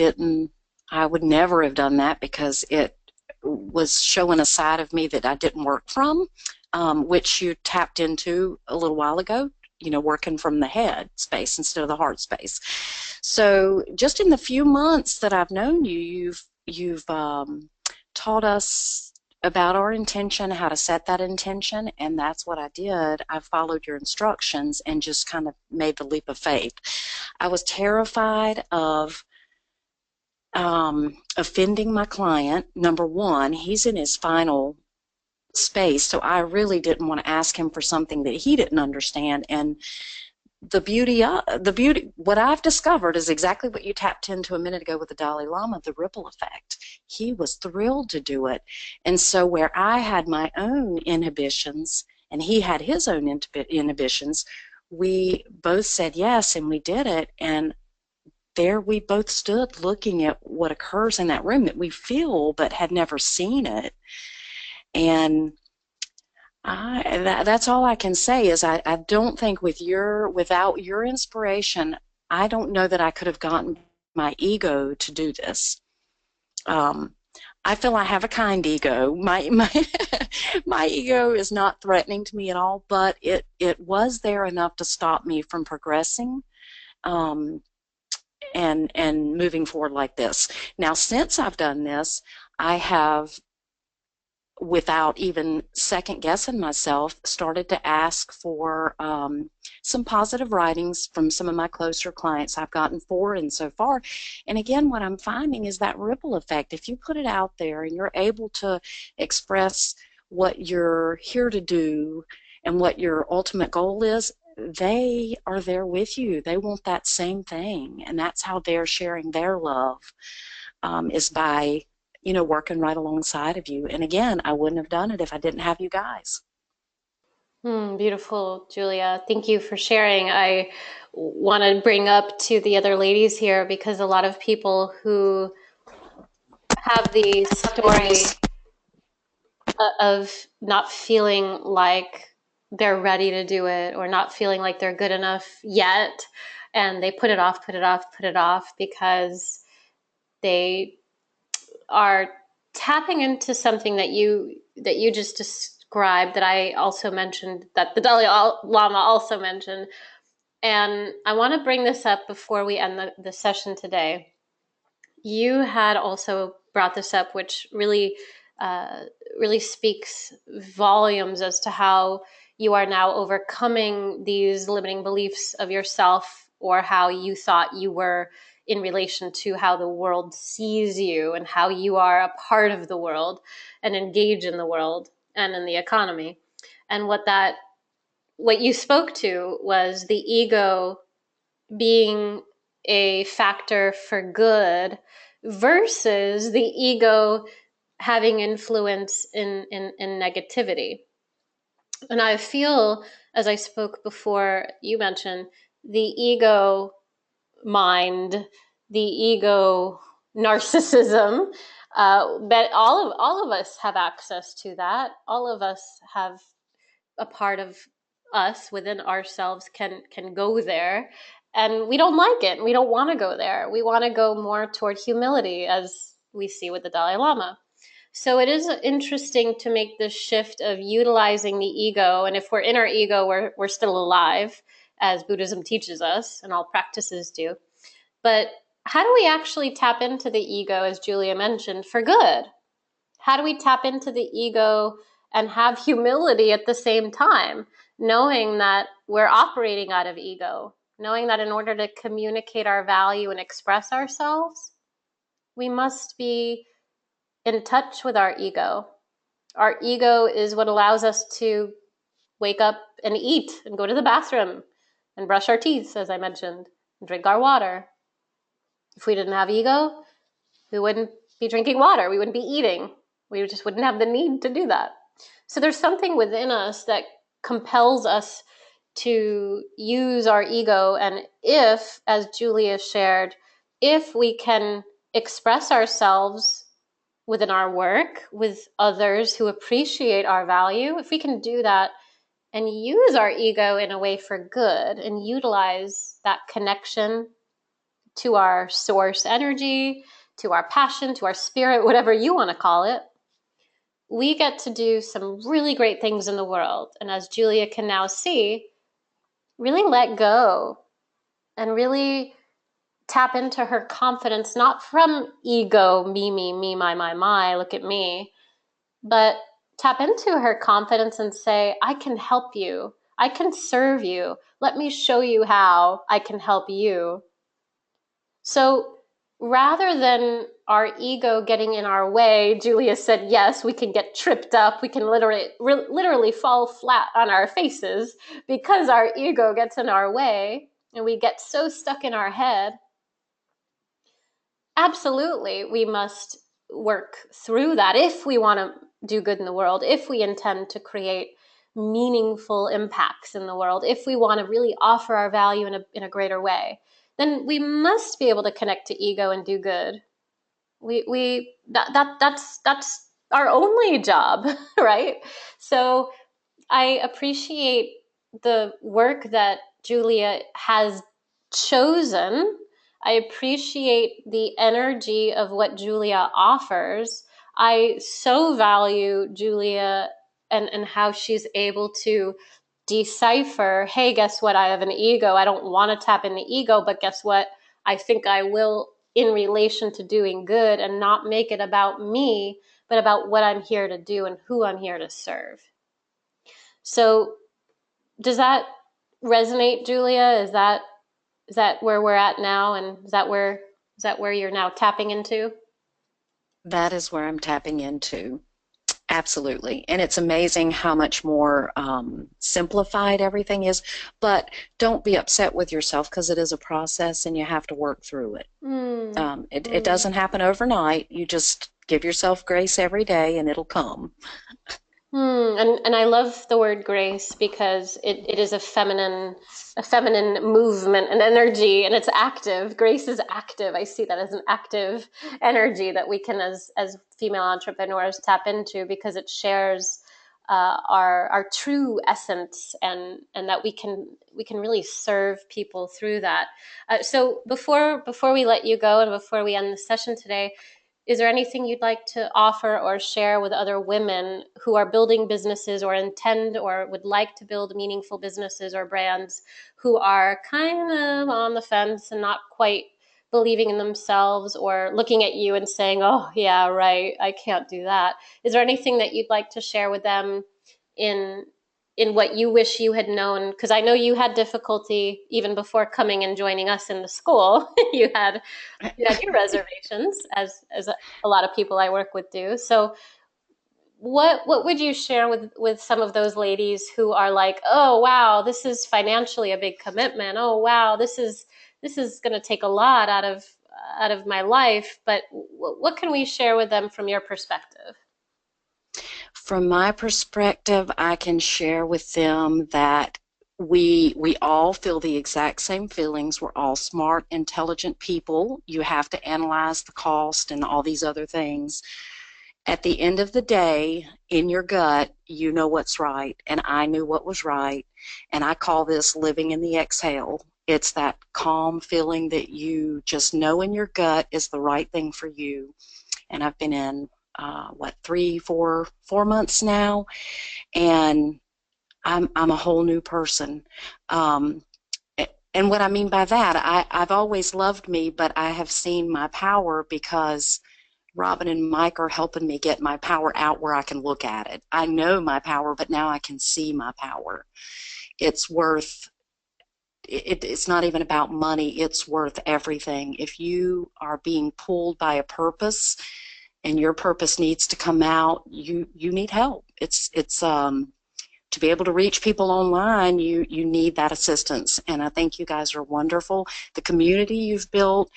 would never have done that because it was showing a side of me that I didn't work from, which you tapped into a little while ago, working from the head space instead of the heart space. So just in the few months that I've known you, you've taught us about our intention, how to set that intention, and that's what I did. I followed your instructions and just kind of made the leap of faith. I was terrified of offending my client. Number one, he's in his final space, so I really didn't want to ask him for something that he didn't understand. And the beauty, what I've discovered is exactly what you tapped into a minute ago with the Dalai Lama, the ripple effect. He was thrilled to do it. And so where I had my own inhibitions and he had his own inhibitions, we both said yes, and we did it. And there we both stood looking at what occurs in that room that we feel but had never seen it. And that's all I can say is I don't think without your inspiration, I don't know that I could have gotten my ego to do this. I feel I have a kind ego. My my ego is not threatening to me at all, but it was there enough to stop me from progressing and moving forward like this. Now, since I've done this, I have, without even second guessing myself, started to ask for some positive writings from some of my closer clients. I've gotten 4 in so far. And again, what I'm finding is that ripple effect. If you put it out there and you're able to express what you're here to do and what your ultimate goal is, they are there with you. They want that same thing. And that's how they're sharing their love, is by, working right alongside of you. And again, I wouldn't have done it if I didn't have you guys. Beautiful, Julia. Thank you for sharing. I want to bring up to the other ladies here because a lot of people who have the story of not feeling like they're ready to do it or not feeling like they're good enough yet, and they put it off, put it off, put it off because they are tapping into something that you just described, that I also mentioned, that the Dalai Lama also mentioned. And I want to bring this up before we end the session today. You had also brought this up, which really speaks volumes as to how you are now overcoming these limiting beliefs of yourself, or how you thought you were in relation to how the world sees you and how you are a part of the world and engage in the world and in the economy. And what you spoke to was the ego being a factor for good versus the ego having influence in negativity. And I feel, as I spoke before, you mentioned the ego mind, the ego narcissism. But all of us have access to that. All of us have a part of us within ourselves can go there, and we don't like it. We don't want to go there. We want to go more toward humility, as we see with the Dalai Lama. So it is interesting to make this shift of utilizing the ego. And if we're in our ego, we're still alive, as Buddhism teaches us and all practices do. But how do we actually tap into the ego, as Julia mentioned, for good? How do we tap into the ego and have humility at the same time, knowing that we're operating out of ego, knowing that in order to communicate our value and express ourselves, we must be in touch with our ego. Our ego is what allows us to wake up and eat and go to the bathroom and brush our teeth, as I mentioned, and drink our water. If we didn't have ego, we wouldn't be drinking water. We wouldn't be eating. We just wouldn't have the need to do that. So there's something within us that compels us to use our ego. And if, as Julia shared, if we can express ourselves within our work with others who appreciate our value, if we can do that and use our ego in a way for good and utilize that connection to our source energy, to our passion, to our spirit, whatever you want to call it, we get to do some really great things in the world. And as Julia can now see, really let go and really tap into her confidence, not from ego, me, my, look at me, but tap into her confidence and say, I can help you. I can serve you. Let me show you how I can help you. So rather than our ego getting in our way, Julia said, yes, we can get tripped up. We can literally fall flat on our faces because our ego gets in our way and we get so stuck in our head. Absolutely, we must work through that if we want to do good in the world, if we intend to create meaningful impacts in the world, if we want to really offer our value in a greater way, then we must be able to connect to ego and do good. That's our only job, right? So I appreciate the work that Julia has chosen. I appreciate the energy of what Julia offers. I so value Julia and how she's able to decipher, hey, guess what? I have an ego. I don't want to tap in the ego, but guess what? I think I will in relation to doing good, and not make it about me, but about what I'm here to do and who I'm here to serve. So does that resonate, Julia? Is that where we're at now, and is that where you're now tapping into? That is where I'm tapping into. Absolutely. And it's amazing how much more simplified everything is. But don't be upset with yourself because it is a process and you have to work through it. Mm, It doesn't happen overnight. You just give yourself grace every day and it'll come. And I love the word grace because it is a feminine movement and energy, and it's active. Grace is active. I see that as an active energy that we can, as female entrepreneurs, tap into because it shares our true essence, and that we can really serve people through that. So before we let you go and before we end the session today, is there anything you'd like to offer or share with other women who are building businesses or intend or would like to build meaningful businesses or brands, who are kind of on the fence and not quite believing in themselves or looking at you and saying, oh, yeah, right, I can't do that? Is there anything that you'd like to share with them in what you wish you had known? Because I know you had difficulty even before coming and joining us in the school. You had your reservations, as a lot of people I work with do. So what would you share with some of those ladies who are like, oh wow, this is financially a big commitment. Oh wow, this is going to take a lot out of my life. But what can we share with them from your perspective? From my perspective, I can share with them that we all feel the exact same feelings. We're all smart, intelligent people. You have to analyze the cost and all these other things. At the end of the day, in your gut, you know what's right, and I knew what was right, and I call this living in the exhale. It's that calm feeling that you just know in your gut is the right thing for you. And I've been in 4 months now, and I'm a whole new person. Um, and what I mean by that, I've always loved me, but I have seen my power because Robyn and Mike are helping me get my power out where I can look at it. I know my power, but now I can see my power. It's worth it's not even about money. It's worth everything. If you are being pulled by a purpose and your purpose needs to come out, you need help. It's to be able to reach people online, you need that assistance. And I think you guys are wonderful. The community you've built,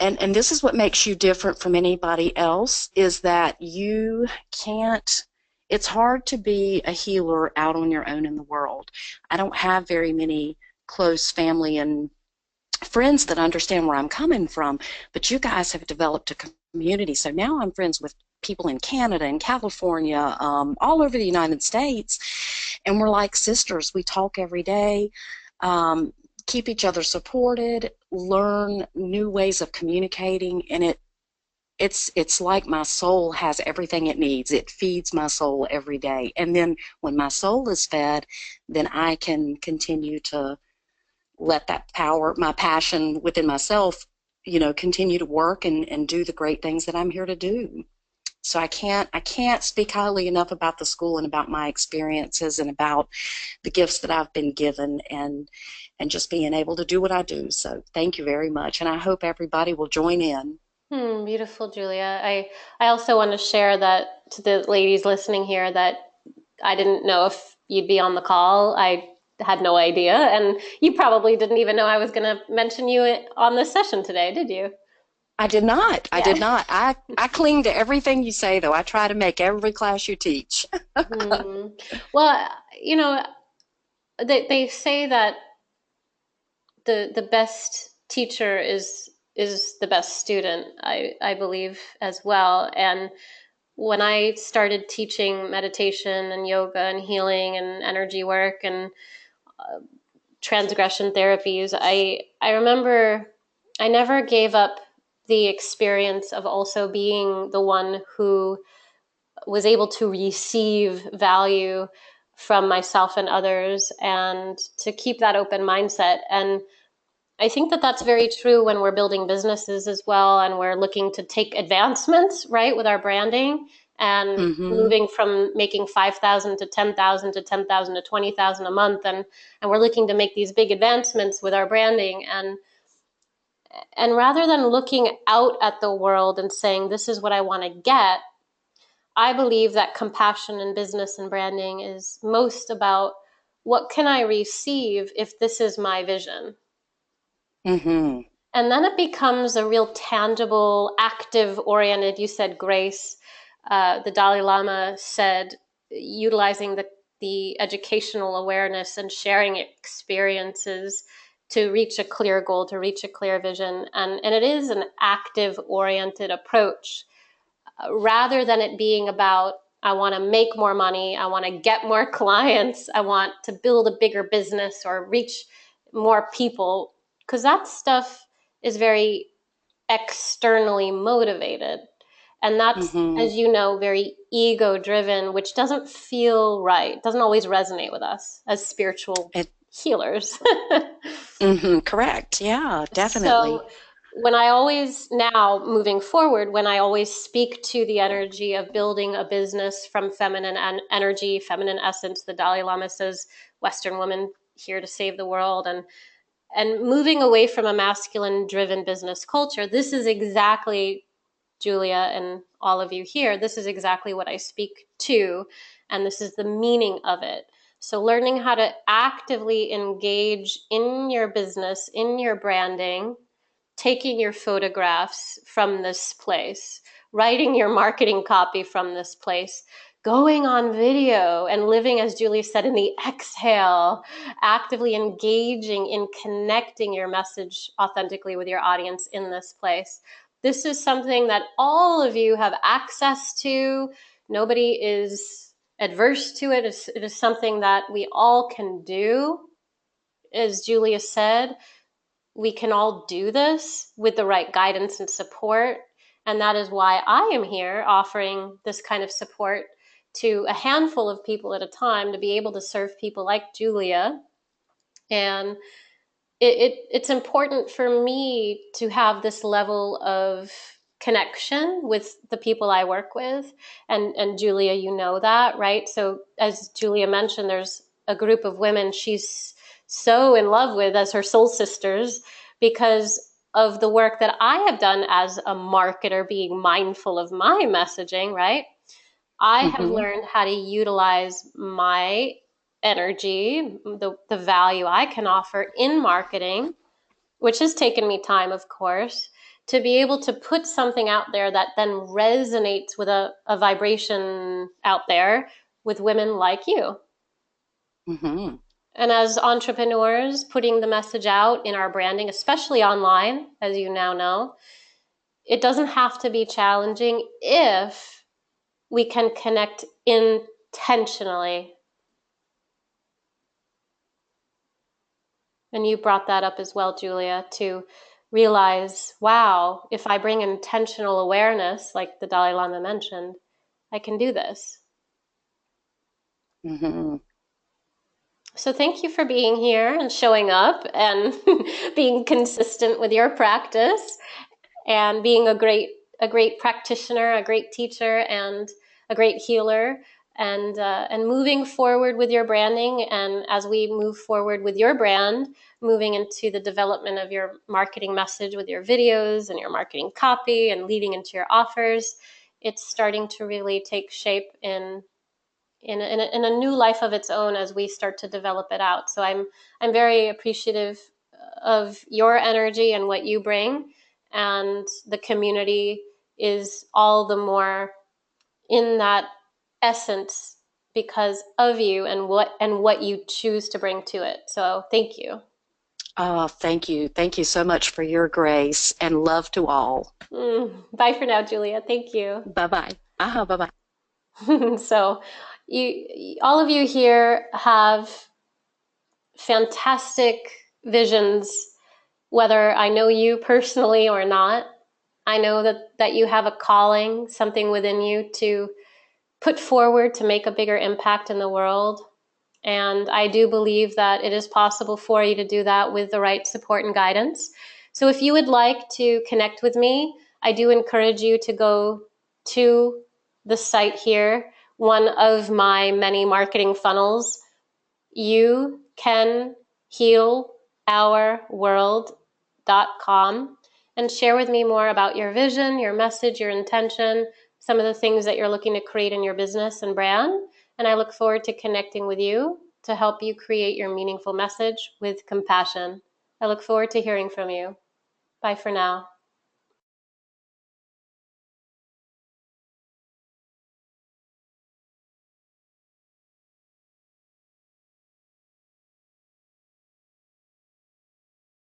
and this is what makes you different from anybody else, is that you can't, it's hard to be a healer out on your own in the world. I don't have very many close family and friends that understand where I'm coming from, but you guys have developed a community. So now I'm friends with people in Canada and California, all over the United States, and we're like sisters. We talk every day, keep each other supported, learn new ways of communicating, and it's like my soul has everything it needs. It feeds my soul every day, and then when my soul is fed, then I can continue to let that power, my passion within myself, continue to work and do the great things that I'm here to do. So I can't speak highly enough about the school and about my experiences and about the gifts that I've been given, and just being able to do what I do. So thank you very much, and I hope everybody will join in. Beautiful, Julia. I also want to share that to the ladies listening here, that I didn't know if you'd be on the call. I had no idea. And you probably didn't even know I was going to mention you on this session today, did you? I did not. I did Yeah. not. I cling to everything you say, though. I try to make every class you teach. Hmm. Well, they say that the best teacher is the best student. I believe as well. And when I started teaching meditation and yoga and healing and energy work and transgression therapies, I remember I never gave up the experience of also being the one who was able to receive value from myself and others, and to keep that open mindset. And I think that that's very true when we're building businesses as well, and we're looking to take advancements, right, with our branding, and Mm-hmm. moving from making 5,000 to 10,000 to 10,000 to 20,000 a month, and we're looking to make these big advancements with our branding, and rather than looking out at the world and saying this is what I want to get, I believe that compassion in business and branding is most about what can I receive if this is my vision? Mm-hmm. And then it becomes a real tangible, active oriented, you said grace. The Dalai Lama said, utilizing the educational awareness and sharing experiences to reach a clear goal, to reach a clear vision. And it is an active oriented approach rather than it being about, I want to make more money, I want to get more clients, I want to build a bigger business or reach more people, because that stuff is very externally motivated. And that's, Mm-hmm. as you know, very ego driven, which doesn't feel right, doesn't always resonate with us as spiritual It, healers. mm-hmm. Correct. Yeah, definitely. So when I always now moving forward, when I always speak to the energy of building a business from feminine energy, feminine essence, the Dalai Lama says, Western woman here to save the world, and moving away from a masculine driven business culture, this is exactly, Julia and all of you here, this is exactly what I speak to, and this is the meaning of it. So learning how to actively engage in your business, in your branding, taking your photographs from this place, writing your marketing copy from this place, going on video and living, as Julie said, in the exhale, actively engaging in connecting your message authentically with your audience in this place. This is something that all of you have access to. Nobody is adverse to it. It is something that we all can do. As Julia said, we can all do this with the right guidance and support. And that is why I am here offering this kind of support to a handful of people at a time to be able to serve people like Julia. And it's important for me to have this level of connection with the people I work with. And Julia, you know that, right? So as Julia mentioned, there's a group of women she's so in love with as her soul sisters because of the work that I have done as a marketer, being mindful of my messaging, right? I have Mm-hmm. learned how to utilize my energy, the value I can offer in marketing, which has taken me time, of course, to be able to put something out there that then resonates with a vibration out there with women like you. Mm-hmm. And as entrepreneurs, putting the message out in our branding, especially online, as you now know, it doesn't have to be challenging if we can connect intentionally. And you brought that up as well, Julia, to realize, wow, if I bring intentional awareness, like the Dalai Lama mentioned, I can do this. Mm-hmm. So thank you for being here and showing up and being consistent with your practice and being a great practitioner, a great teacher, and a great healer, and moving forward with your branding. And as we move forward with your brand, moving into the development of your marketing message with your videos and your marketing copy and leading into your offers, it's starting to really take shape in a new life of its own as we start to develop it out. So I'm very appreciative of your energy and what you bring, and the community is all the more in that essence because of you and what you choose to bring to it. So thank you. Oh, thank you. Thank you so much for your grace and love to all. Bye for now, Julia. Thank you. Bye-bye. Bye-bye. So all of you here have fantastic visions, whether I know you personally or not. I know that you have a calling, something within you to put forward to make a bigger impact in the world. And I do believe that it is possible for you to do that with the right support and guidance. So if you would like to connect with me, I do encourage you to go to the site here, one of my many marketing funnels. You can heal our world.com and share with me more about your vision, your message, your intention, some of the things that you're looking to create in your business and brand. And I look forward to connecting with you to help you create your meaningful message with compassion. I look forward to hearing from you. Bye for now.